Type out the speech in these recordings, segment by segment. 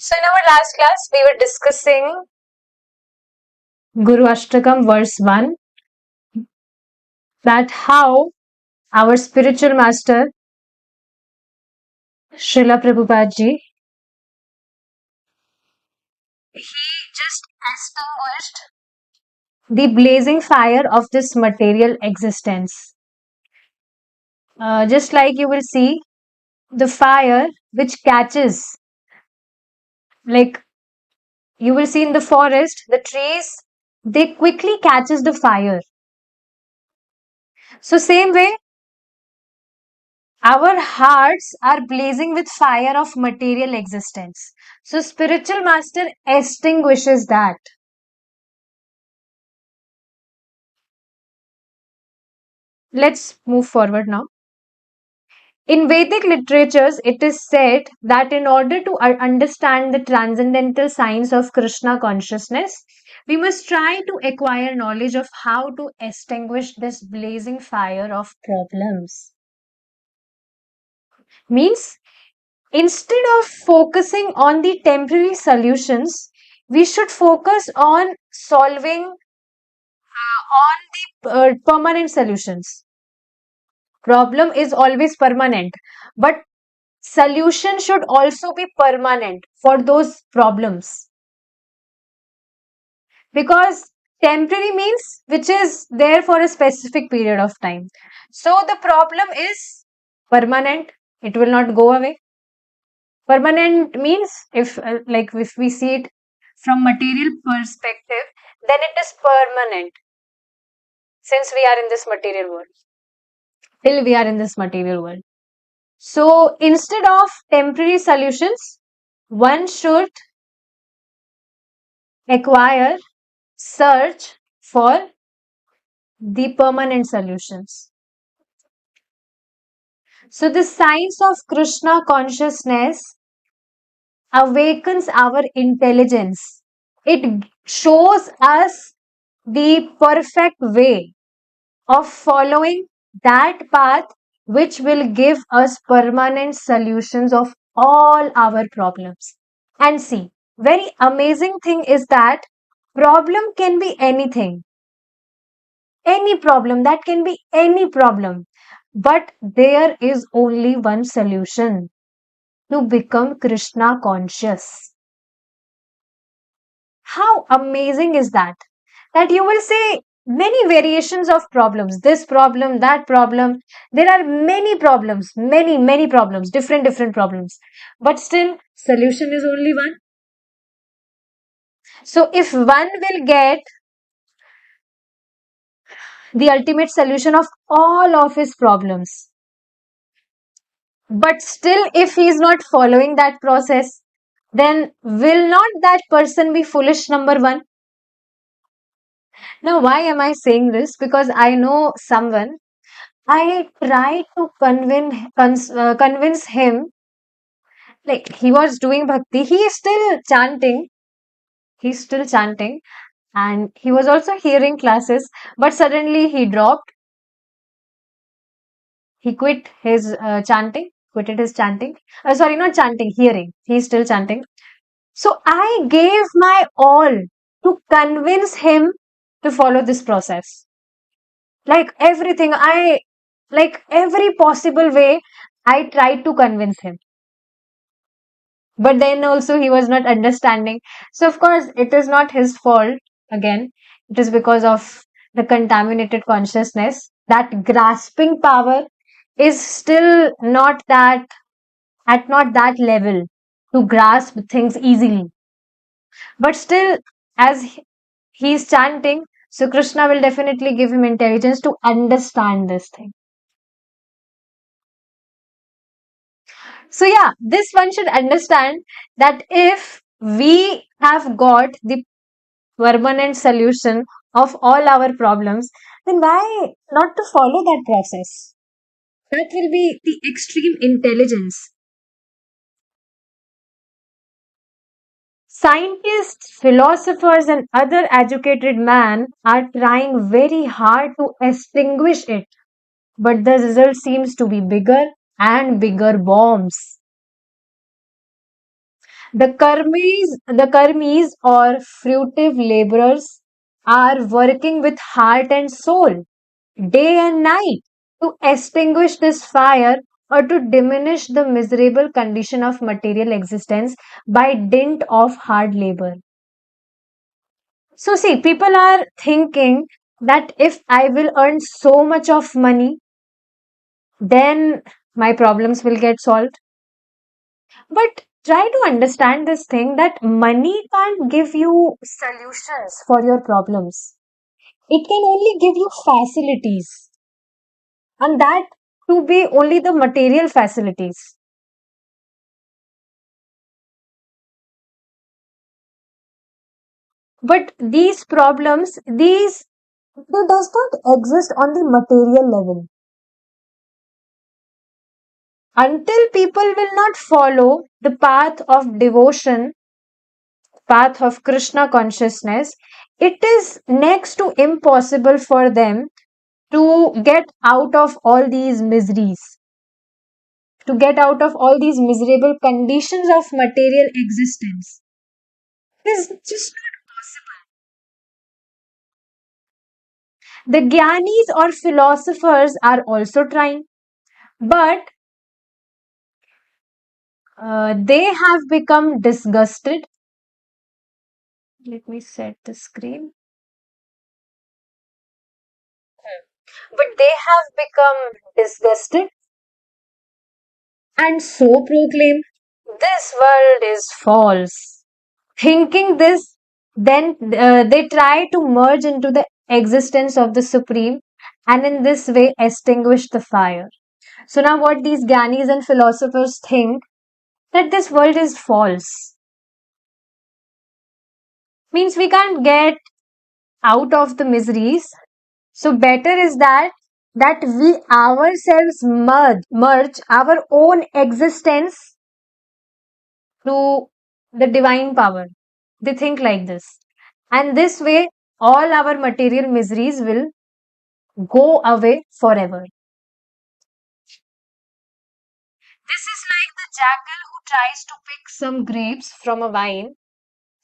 So in our last class, we were discussing Guru Ashtakam verse 1, that how our spiritual master Srila Prabhupada ji, he just extinguished the blazing fire of this material existence. Just like you will see the fire which catches, like you will see in the forest, the trees, they quickly catches the fire. So same way, our hearts are blazing with fire of material existence. So spiritual master extinguishes that. Let's move forward now. In Vedic literatures, it is said that in order to understand the transcendental science of Krishna consciousness, we must try to acquire knowledge of how to extinguish this blazing fire of problems. Means, instead of focusing on the temporary solutions, we should focus on solving on the permanent solutions. Problem is always permanent, but solution should also be permanent for those problems. Because temporary means which is there for a specific period of time. So the problem is permanent, it will not go away. Permanent means if we see it from material perspective, then it is permanent since we are in this material world. Till we are in this material world. So instead of temporary solutions, one should search for the permanent solutions. So the science of Krishna consciousness awakens our intelligence. It shows us the perfect way of following that path which will give us permanent solutions of all our problems. And see, very amazing thing is that problem can be anything. Any problem, that can be any problem. But there is only one solution: to become Krishna conscious. How amazing is that? That you will say many variations of problems, this problem, that problem. There are many problems, many problems, different problems. But still, solution is only one. So if one will get the ultimate solution of all of his problems, but still if he is not following that process, then will not that person be foolish, number one? Now, why am I saying this? Because I know someone. I tried to convince him, like he was doing bhakti. He is still chanting. He's still chanting, and he was also hearing classes. But suddenly he dropped. He quit his chanting. Quitted his chanting. Sorry, not chanting. Hearing. He's still chanting. So I gave my all to convince him to follow this process. Like everything, like every possible way, I tried to convince him. But then also he was not understanding. So, of course, it is not his fault. Again, it is because of the contaminated consciousness. That grasping power is still not that, at not that level to grasp things easily. But still, as he is chanting, so Krishna will definitely give him intelligence to understand this thing. So yeah, this one should understand that if we have got the permanent solution of all our problems, then why not to follow that process? That will be the extreme intelligence. Scientists, philosophers, and other educated men are trying very hard to extinguish it, but the result seems to be bigger and bigger bombs. The karmis or fruitive laborers are working with heart and soul, day and night, to extinguish this fire or to diminish the miserable condition of material existence by dint of hard labor. So, see, people are thinking that if I will earn so much of money, then my problems will get solved. But try to understand this thing that money can't give you solutions for your problems. It can only give you facilities, and that to be only the material facilities. But these problems, they does not exist on the material level. Until people will not follow the path of devotion, path of Krishna consciousness, it is next to impossible for them to get out of all these miseries, to get out of all these miserable conditions of material existence. It is just not possible. The Gyanis or philosophers are also trying, but they have become disgusted. Let me set the screen. But they have become disgusted and so proclaim, this world is false. Thinking this, then they try to merge into the existence of the Supreme and in this way extinguish the fire. So now what these Gyanis and philosophers think that this world is false means we can't get out of the miseries. So better is that we ourselves merge our own existence to the divine power. They think like this. And this way, all our material miseries will go away forever. This is like the jackal who tries to pick some grapes from a vine,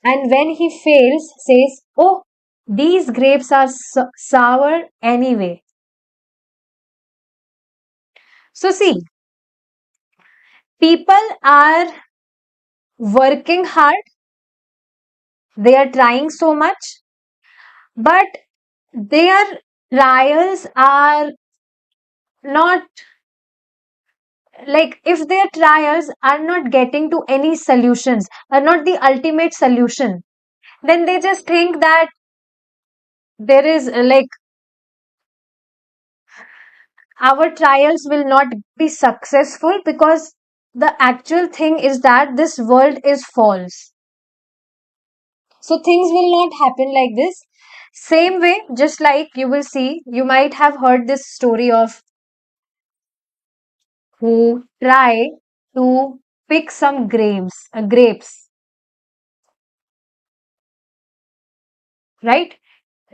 and when he fails, says, "Oh, these grapes are sour anyway." So, see, people are working hard, they are trying so much, but their trials are not like if their trials are not getting to any solutions, are not the ultimate solution, then they just think that there is like our trials will not be successful because the actual thing is that this world is false. So things will not happen like this. Same way, just like you will see, you might have heard this story of who try to pick some grapes, right?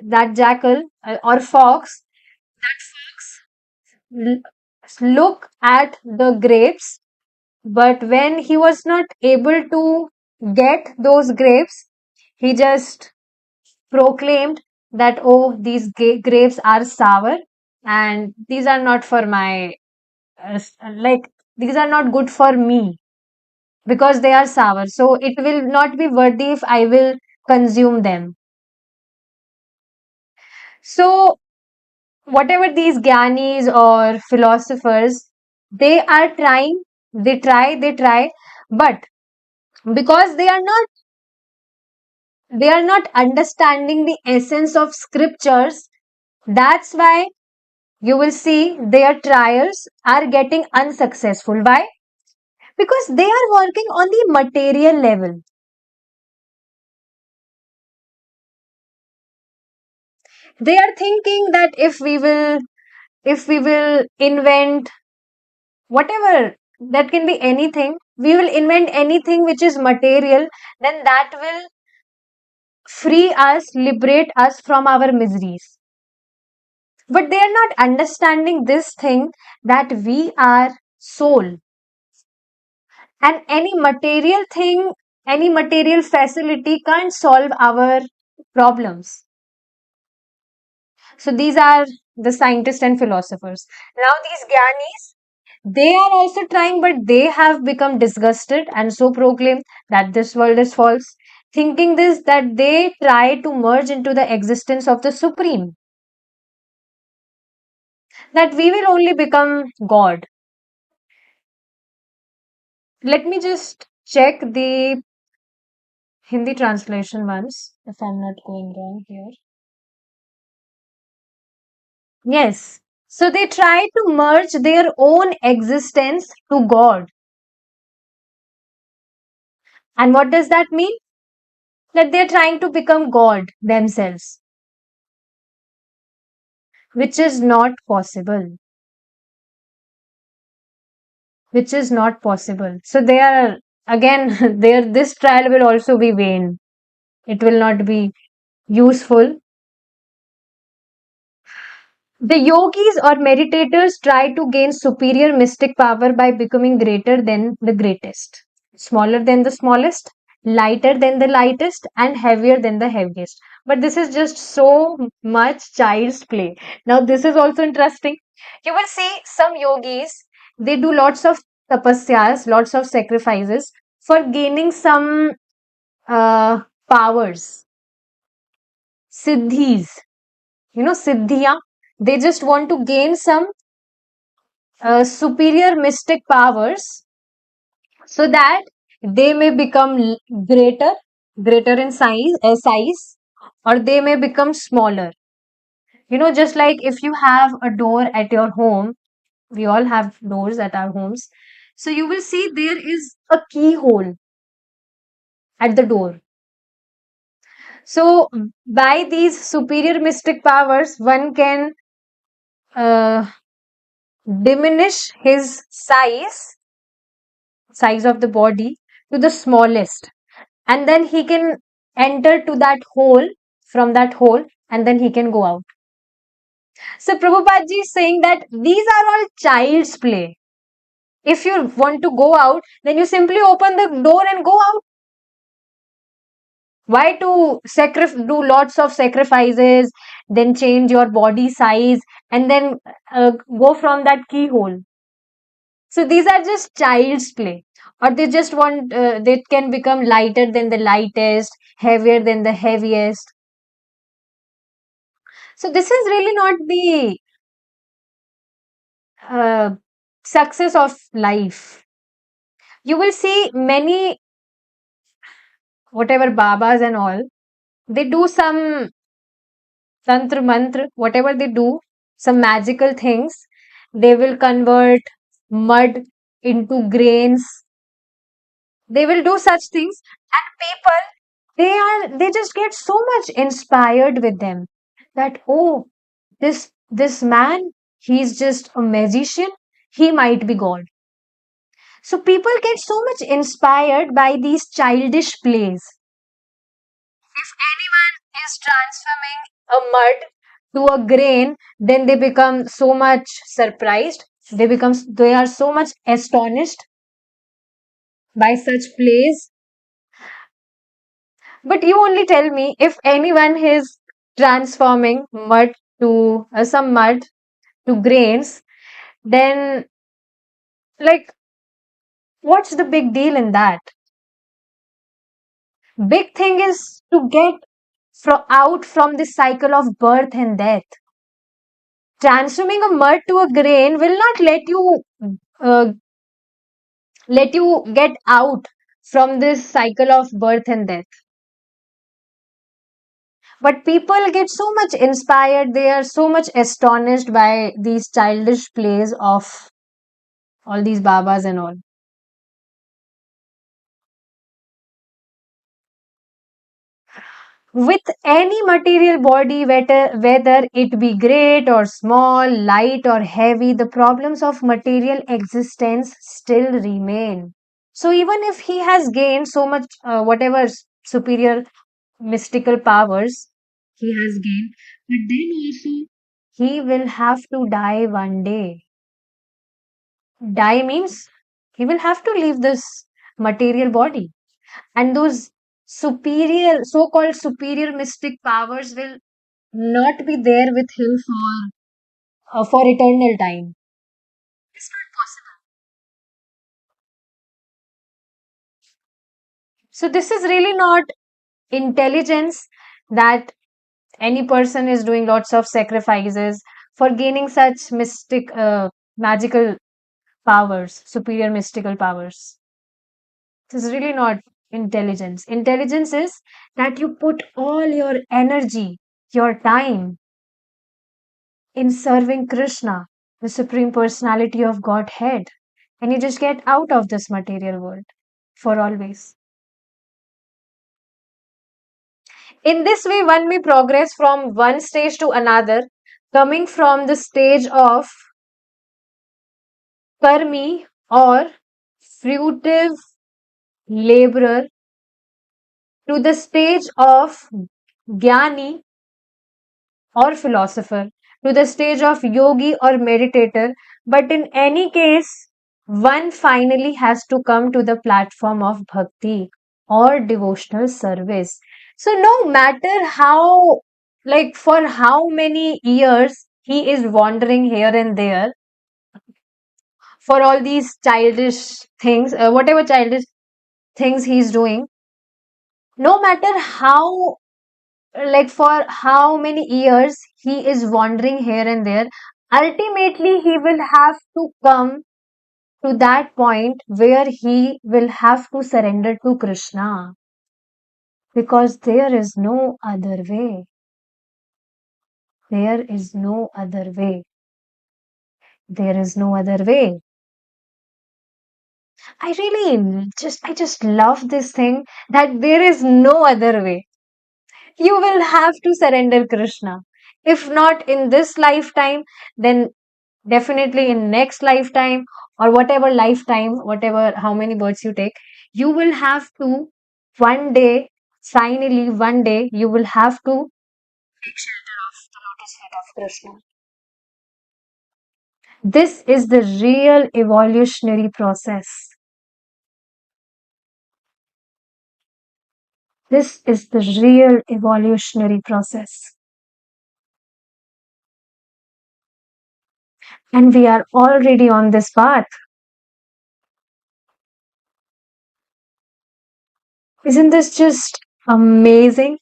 That jackal or fox, that fox look at the grapes, but when he was not able to get those grapes, he just proclaimed that, oh, these grapes are sour and these are not for my, like, these are not good for me because they are sour. So it will not be worthy if I will consume them. So whatever these gyanis or philosophers, they are trying, they try, but because they are not understanding the essence of scriptures, that's why you will see their trials are getting unsuccessful. Why? Because they are working on the material level. They are thinking that if we will invent whatever, that can be anything, we will invent anything which is material, then that will free us, liberate us from our miseries. But they are not understanding this thing that we are soul, and any material thing any material facility can't solve our problems. So these are the scientists and philosophers. Now these Gyanis, they are also trying, but they have become disgusted and so proclaim that this world is false. Thinking this, that they try to merge into the existence of the Supreme, that we will only become God. Let me just check the Hindi translation once, if I'm not going wrong here. Yes. So they try to merge their own existence to God. And what does that mean? That they're trying to become God themselves, which is not possible. Which is not possible. So they are again there this trial will also be vain. It will not be useful. The yogis or meditators try to gain superior mystic power by becoming greater than the greatest, smaller than the smallest, lighter than the lightest, and heavier than the heaviest. But this is just so much child's play. Now, this is also interesting. You will see some yogis, they do lots of tapasyas, lots of sacrifices for gaining some powers, siddhis, siddhiya. They just want to gain some superior mystic powers so that they may become greater, greater in size, or they may become smaller. Just like if you have a door at your home, we all have doors at our homes. So you will see there is a keyhole at the door. So by these superior mystic powers, one can uh, diminish his size of the body to the smallest, and then he can enter to that hole, from that hole, and then he can go out. So Prabhupada ji is saying that these are all child's play. If you want to go out, then you simply open the door and go out. Why to do lots of sacrifices, then change your body size, and then go from that keyhole? So these are just child's play. Or they just want, they can become lighter than the lightest, heavier than the heaviest. So this is really not the uh, success of life. You will see many, whatever Babas and all, they do some tantra mantra, whatever they do, some magical things. They will convert mud into grains. They will do such things, and people, they just get so much inspired with them, that oh, this man, he's just a magician, he might be God. So people get so much inspired by these childish plays. If anyone is transforming a mud to a grain, then they become so much surprised. They are so much astonished by such plays. But you only tell me, if anyone is transforming mud to some mud to grains, then like what's the big deal in that? Big thing is to get out from this cycle of birth and death. Transforming a mud to a grain will not uh, let you get out from this cycle of birth and death. But people get so much inspired, they are so much astonished by these childish plays of all these babas and all. With any material body, whether it be great or small, light or heavy, the problems of material existence still remain. So even if he has gained so much, whatever superior mystical powers he has gained, but then also he will have to die one day. Die means he will have to leave this material body. And those superior, so-called superior mystic powers will not be there with him for eternal time. It's not possible. So this is really not intelligence that any person is doing lots of sacrifices for gaining such mystic, magical powers, superior mystical powers. This is really not intelligence. Intelligence is that you put all your energy, your time in serving Krishna, the Supreme Personality of Godhead, and you just get out of this material world for always. In this way, one may progress from one stage to another, coming from the stage of karmi or fruitive laborer to the stage of jnani or philosopher, to the stage of yogi or meditator. But in any case, one finally has to come to the platform of bhakti or devotional service. So, no matter how, like, for how many years he is wandering here and there for all these childish things, whatever childish things he's doing, no matter how, like for how many years he is wandering here and there, ultimately he will have to come to that point where he will have to surrender to Krishna, because there is no other way. There is no other way. There is no other way. I just love this thing that there is no other way. You will have to surrender Krishna. If not in this lifetime, then definitely in next lifetime, or whatever lifetime, whatever how many births you take, you will have to one day, finally one day, you will have to take shelter of the lotus feet of Krishna. This is the real evolutionary process. This is the real evolutionary process. And we are already on this path. Isn't this just amazing?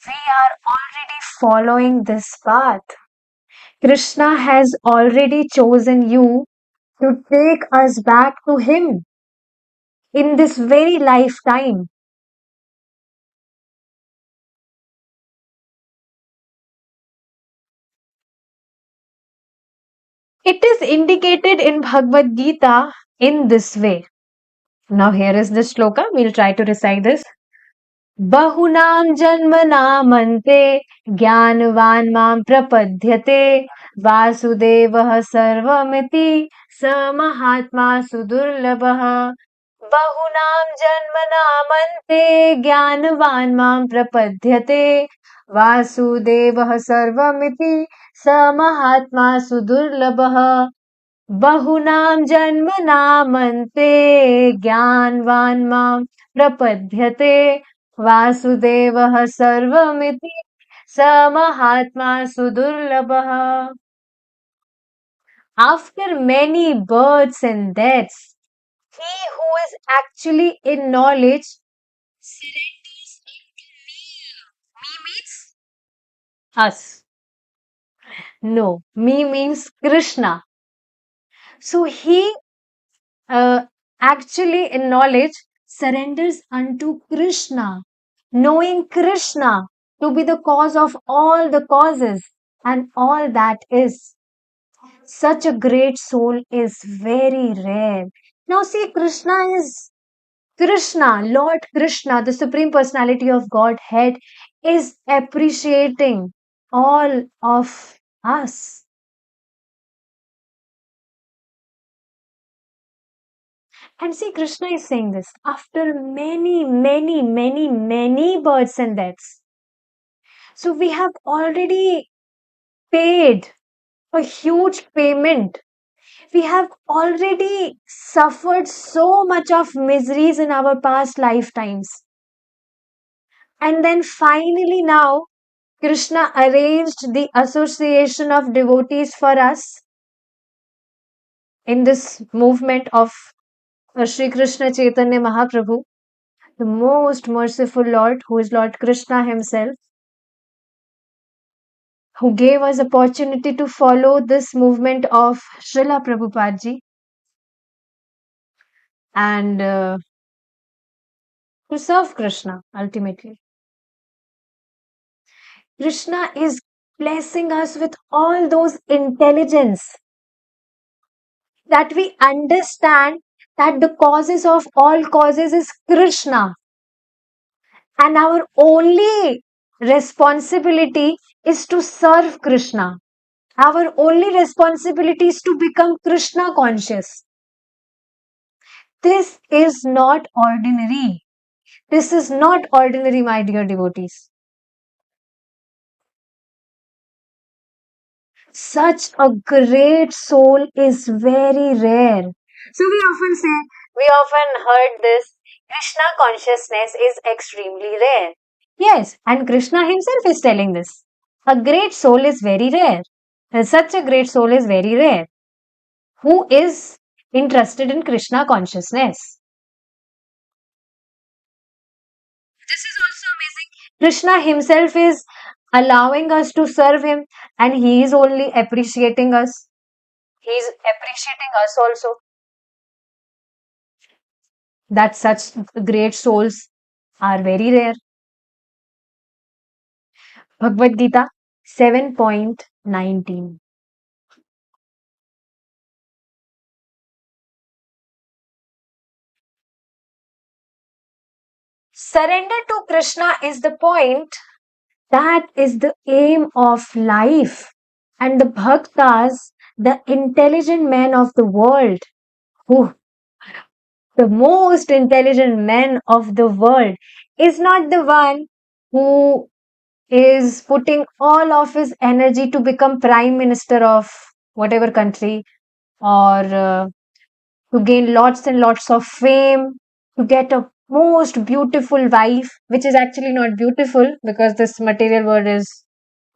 We are already following this path. Krishna has already chosen you to take us back to Him in this very lifetime. It is indicated in Bhagavad Gita in this way. Now, here is the shloka. We'll try to recite this. बहुनां जन्मनामन्ते ज्ञानवान् मां प्रपद्यते वासुदेवः सर्वमिति स महात्मा सुदुर्लभः बहुनां जन्मनामन्ते ज्ञानवान् मां प्रपद्यते वासुदेवः सर्वमिति स महात्मा सुदुर्लभः बहुनां जन्मनामन्ते ज्ञानवान् मां प्रपद्यते वासुदेवः सर्वमिति स महात्मा सुदुर्लभः. After many births and deaths, he who is actually in knowledge surrenders unto me. Me means us. No, me means Krishna. So he actually in knowledge surrenders unto Krishna, knowing Krishna to be the cause of all the causes and all that is. Such a great soul is very rare. Now, see, Lord Krishna, the Supreme Personality of Godhead, is appreciating all of us. And see, Krishna is saying this after many, many, many, many births and deaths. So we have already paid a huge payment. We have already suffered so much of miseries in our past lifetimes. And then finally now, Krishna arranged the association of devotees for us in this movement of Sri Krishna Chaitanya Mahaprabhu, the most merciful Lord, who is Lord Krishna himself, who gave us opportunity to follow this movement of Srila Prabhupada ji and to serve Krishna ultimately. Krishna is blessing us with all those intelligence that we understand that the causes of all causes is Krishna, and our only responsibility is to serve Krishna. Our only responsibility is to become Krishna conscious. This is not ordinary. This is not ordinary, my dear devotees. Such a great soul is very rare. So we often heard this Krishna consciousness is extremely rare. Yes, and Krishna himself is telling this. A great soul is very rare. And such a great soul is very rare. Who is interested in Krishna consciousness? This is also amazing. Krishna himself is allowing us to serve him, and he is only appreciating us. He is appreciating us also. That such great souls are very rare. Bhagavad Gita 7.19. Surrender to Krishna is the point. That is the aim of life. And the bhaktas, the intelligent men of the world, who the most intelligent man of the world, is not the one who is putting all of his energy to become prime minister of whatever country, or to gain lots and lots of fame, to get a most beautiful wife, which is actually not beautiful because this material world is,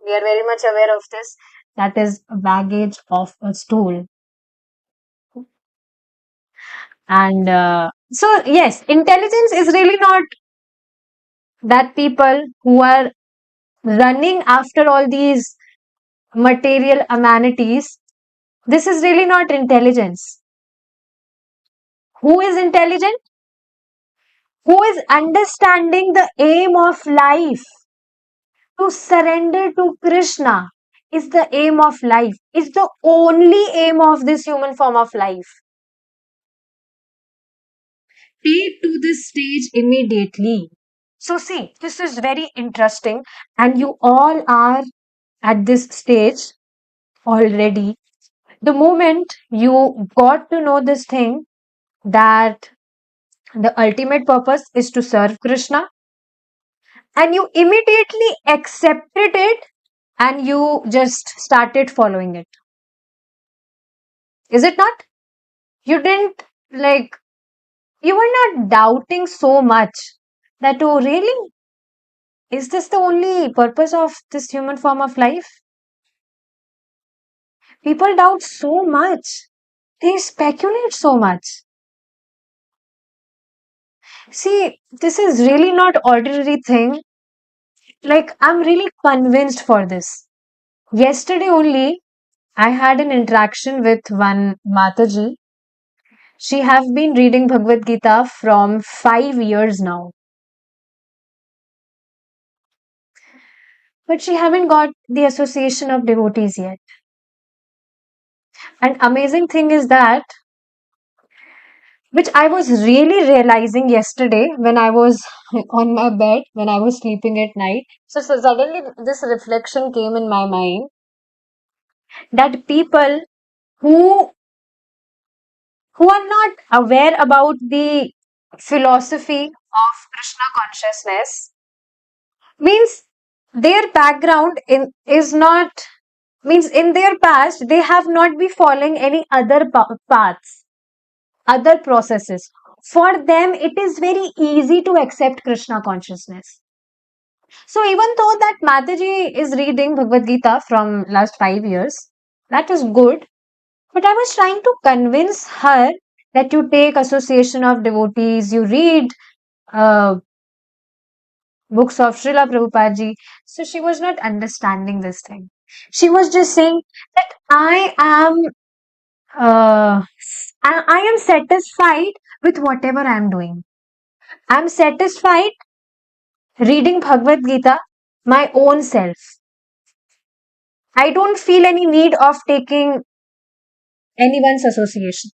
we are very much aware of this, that is baggage of a stool. And so, yes, intelligence is really not that people who are running after all these material amenities. This is really not intelligence. Who is intelligent? Who is understanding the aim of life? To surrender to Krishna is the aim of life, is the only aim of this human form of life. Take to this stage immediately. So, see, this is very interesting, and you all are at this stage already. The moment you got to know this thing, that the ultimate purpose is to serve Krishna, and you immediately accepted it and you just started following it. Is it not? You didn't, like, you were not doubting so much that, oh, really? Is this the only purpose of this human form of life? People doubt so much. They speculate so much. See, this is really not ordinary thing. Like, I'm really convinced for this. Yesterday only, I had an interaction with one Mataji. She have been reading Bhagavad Gita from 5 years now. But she haven't got the association of devotees yet. And amazing thing is that, which I was really realizing yesterday when I was on my bed, when I was sleeping at night. So suddenly this reflection came in my mind that people who are not aware about the philosophy of Krishna consciousness, means their background is not Means in their past, they have not been following any other paths, other processes. For them, it is very easy to accept Krishna consciousness. So even though that Mataji is reading Bhagavad Gita from last 5 years, that is good. But I was trying to convince her that you take association of devotees, you read uh, books of Srila Prabhupada ji. So she was not understanding this thing. She was just saying that I am I am satisfied with whatever I am doing. I am satisfied reading Bhagavad Gita my own self. I don't feel any need of taking anyone's association.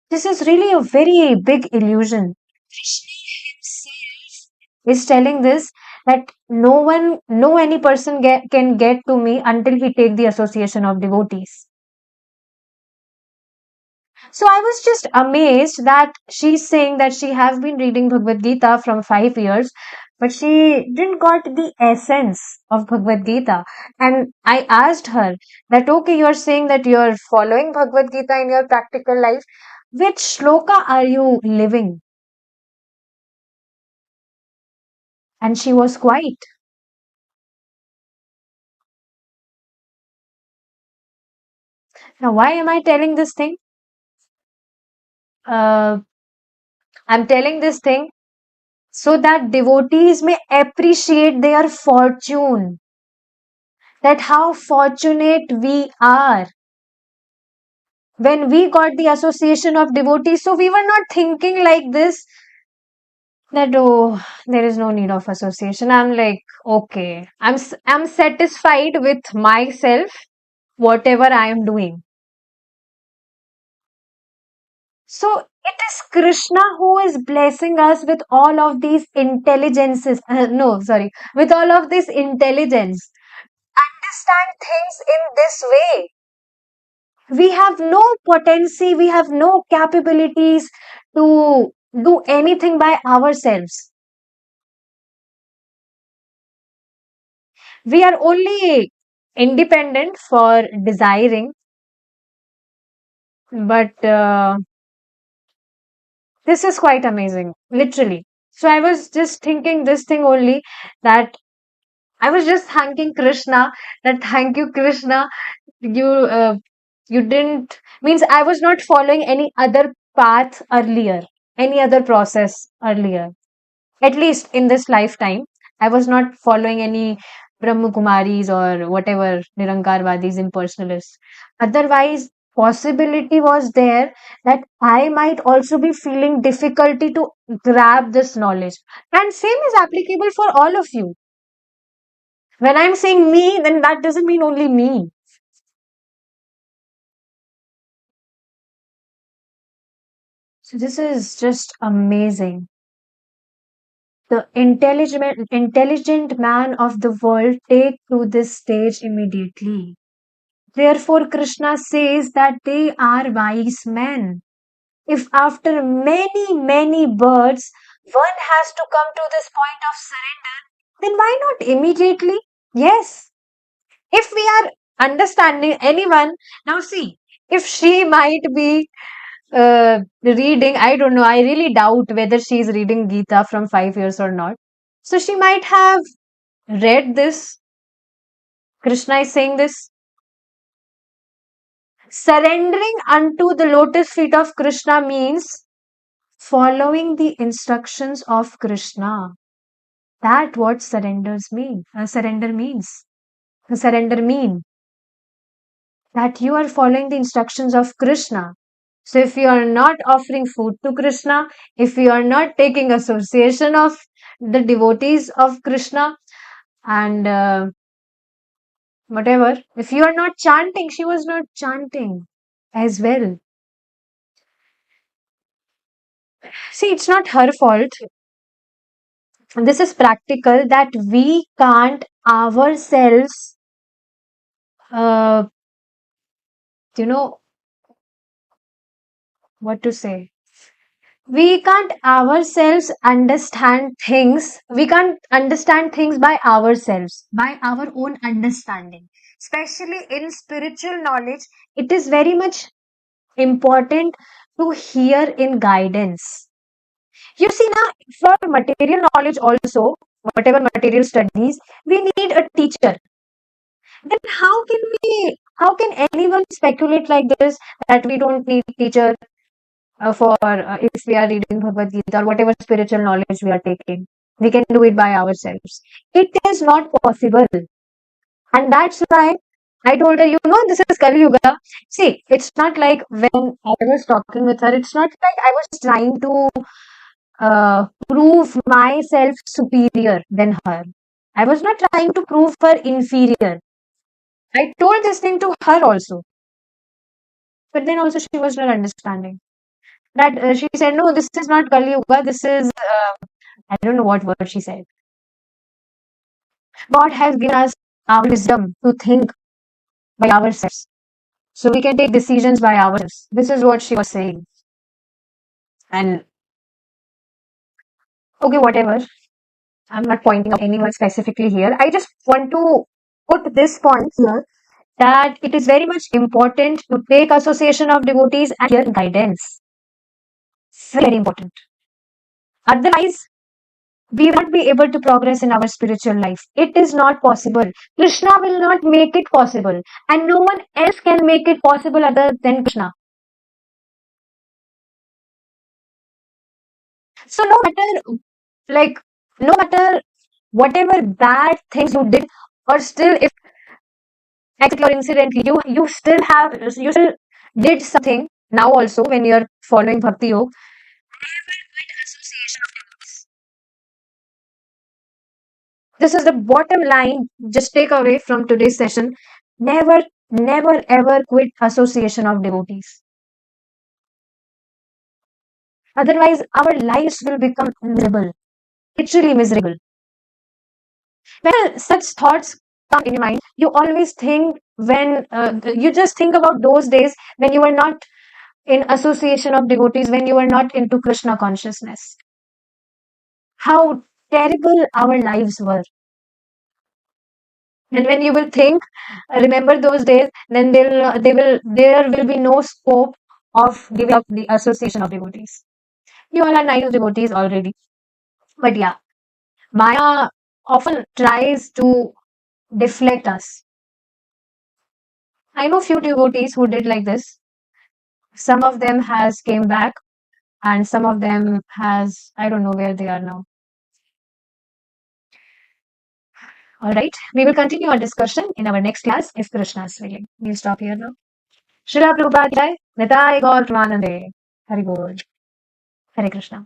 This is really a very big illusion. Krishna himself is telling this that no any person can get to me until he take the association of devotees. So I was just amazed that she's saying that she has been reading Bhagavad Gita from 5 years, but she didn't got the essence of Bhagavad Gita. And I asked her that, okay, you're saying that you're following Bhagavad Gita in your practical life. Which shloka are you living? And she was quiet. Now, why am I telling this thing? Uh, I'm telling this thing so that devotees may appreciate their fortune, that how fortunate we are when we got the association of devotees. So we were not thinking like this that, oh, there is no need of association. I'm like, okay, I'm satisfied with myself, whatever I am doing. So it is Krishna who is blessing us with all of these intelligences. No, sorry, with all of this intelligence. Understand things in this way. We have no potency, we have no capabilities to do anything by ourselves. We are only independent for desiring, but this is quite amazing, literally. So I was just thinking this thing only, that I was just thanking Krishna, that thank you, Krishna. You you didn't, means I was not following any other path earlier, any other process earlier. At least in this lifetime, I was not following any Brahma Kumaris or whatever Nirankarvadis impersonalists. Otherwise, possibility was there that I might also be feeling difficulty to grab this knowledge. And same is applicable for all of you. When I'm saying me, then that doesn't mean only me. So this is just amazing. The intelligent man of the world take to this stage immediately. Therefore, Krishna says that they are wise men. If after many, many births, one has to come to this point of surrender, then why not immediately? Yes. If we are understanding anyone, now see, if she might be reading, I don't know, I really doubt whether she is reading Gita from 5 years or not. So she might have read this. Krishna is saying this. Surrendering unto the lotus feet of Krishna means following the instructions of Krishna. That what surrenders mean. Surrender means. Surrender mean that you are following the instructions of Krishna. So if you are not offering food to Krishna, if you are not taking association of the devotees of Krishna, and whatever, if you are not chanting, she was not chanting as well. See, it's not her fault. This is practical, that we can't ourselves, uh, you know, what to say. We can't ourselves understand things. We can't understand things by ourselves, by our own understanding. Especially in spiritual knowledge, it is very much important to hear in guidance. You see, now for material knowledge also, whatever material studies, we need a teacher. Then how can anyone speculate like this that we don't need teacher for if we are reading Bhagavad Gita or whatever spiritual knowledge we are taking? We can do it by ourselves. It is not possible. And that's why I told her, this is Kali Yuga. See, it's not like when I was talking with her, it's not like I was trying to prove myself superior than her. I was not trying to prove her inferior. I told this thing to her also. But then also she was not understanding. That she said, no, this is not Kali Yuga, this is, I don't know what word she said. God has given us our wisdom to think by ourselves. So we can take decisions by ourselves. This is what she was saying. And okay, whatever. I'm not pointing out anyone specifically here. I just want to put this point here that it is very much important to take association of devotees and hear guidance. Very important. Otherwise, we will not be able to progress in our spiritual life. It is not possible. Krishna will not make it possible, and no one else can make it possible other than Krishna. So like, no matter whatever bad things you did, or still if except your incident, you still did something now also when you're following Bhakti Yoga. This is the bottom line. Just take away from today's session. Never, never ever quit association of devotees. Otherwise, our lives will become miserable, literally miserable. When such thoughts come in your mind, you always think when you just think about those days when you were not in association of devotees, when you were not into Krishna consciousness. How terrible our lives were. And when you will think, remember those days, then there will be no scope of giving up the association of devotees. You all are nice devotees already. But yeah, Maya often tries to deflect us. I know few devotees who did like this. Some of them has came back and some of them has, I don't know where they are now. All right. We will continue our discussion in our next class if Krishna is willing. We'll stop here now. Srila Prabhupada Jai, Nitai Gaur Premanande. Hari Bol. Hare Krishna.